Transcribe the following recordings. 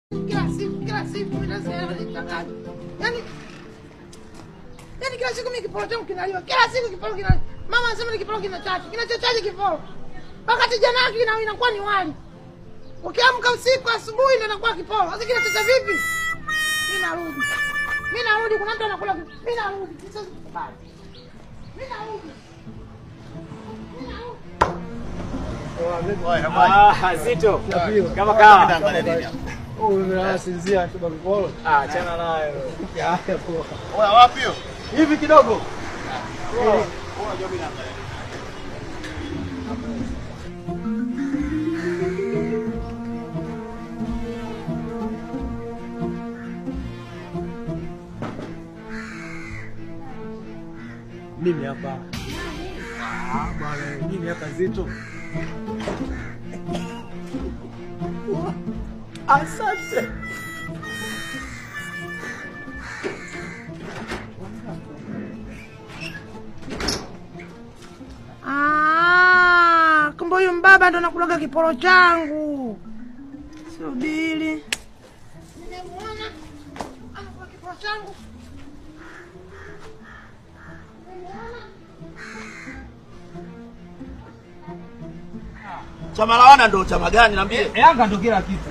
Kila siku mimi nasema nitangaza. Yaani kila siku mimi kiporo changu kinaliwa. Kila siku kiporo kinaliwa. Mama anasema ni kiporo kinachacha. Kinachachaje kiporo? Wakati jana yake inakuwa ni wali. Ukiamka usiku asubuhi ndio inakuwa kiporo. Sasa kinachacha vipi? Mimi narudi. Kuna mtu anakula. Mimi narudi. Sasa kubali. Mimi narudi. Zito. Kama kawa. Unasinzia tu bakolo. Achana nayo. Haya poa. Oya wapi hiyo? Hivi kidogo. Mimi hapa. Bwana, mimi hapa Zito. Asante. Kumbe huyu mbaba ndo nakulaga kiporo changu. Subiri. Nimemuona. Anakula kiporo changu. Chama la wana ndo chama gani niambie? Yanga ndo kila kitu.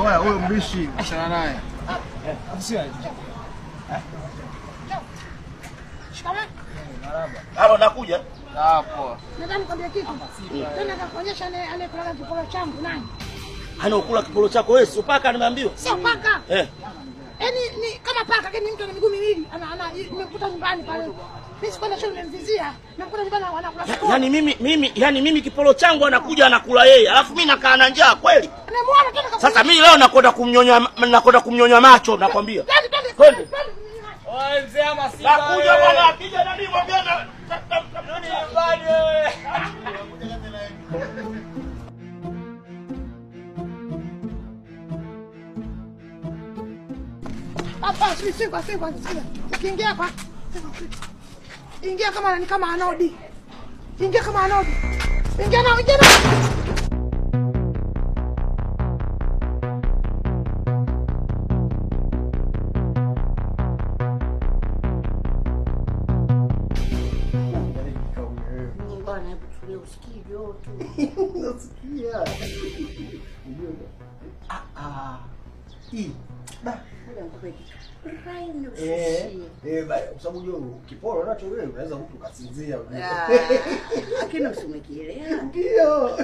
Oya, huyo mbishi achana naye. Shikamoo. Halo nakuja. Hapo. Nataka nikwambie kitu. Tena nikakuonyesha anayekulaga kiporo changu nani? Ukula kiporo chako wewe, sio paka nimeambiwa. Sio paka. Yaani ni kama paka lakini mtu ana miguu miwili. Nimekuta nyumbani pale. Mimi sikwenda shule nimemvizia. Nimekuta nyumbani anakula kiporo. Yaani mimi kiporo changu anakuja anakula yeye. Alafu mimi nakaa na njaa kweli. Nimemuona tena. Sasa mimi leo nakwenda kumnyonya macho nakwambia. Twende. Oe mzee ama Simba. Nakuja bwana, akija nani mwambie na Rudi nyumbani wewe. Hapa sisi. Ukiingia kwa ingia kama anodi. Ingia kama anodi. Ingia na. Bwana hebu tulie usikie joto. Nasikia. Hii. Ngoja nikupe kitu. Kwa sababu hiyo kiporo nacho wewe unaweza mtu kasinzia. Lakini usimekielewa. Ndio.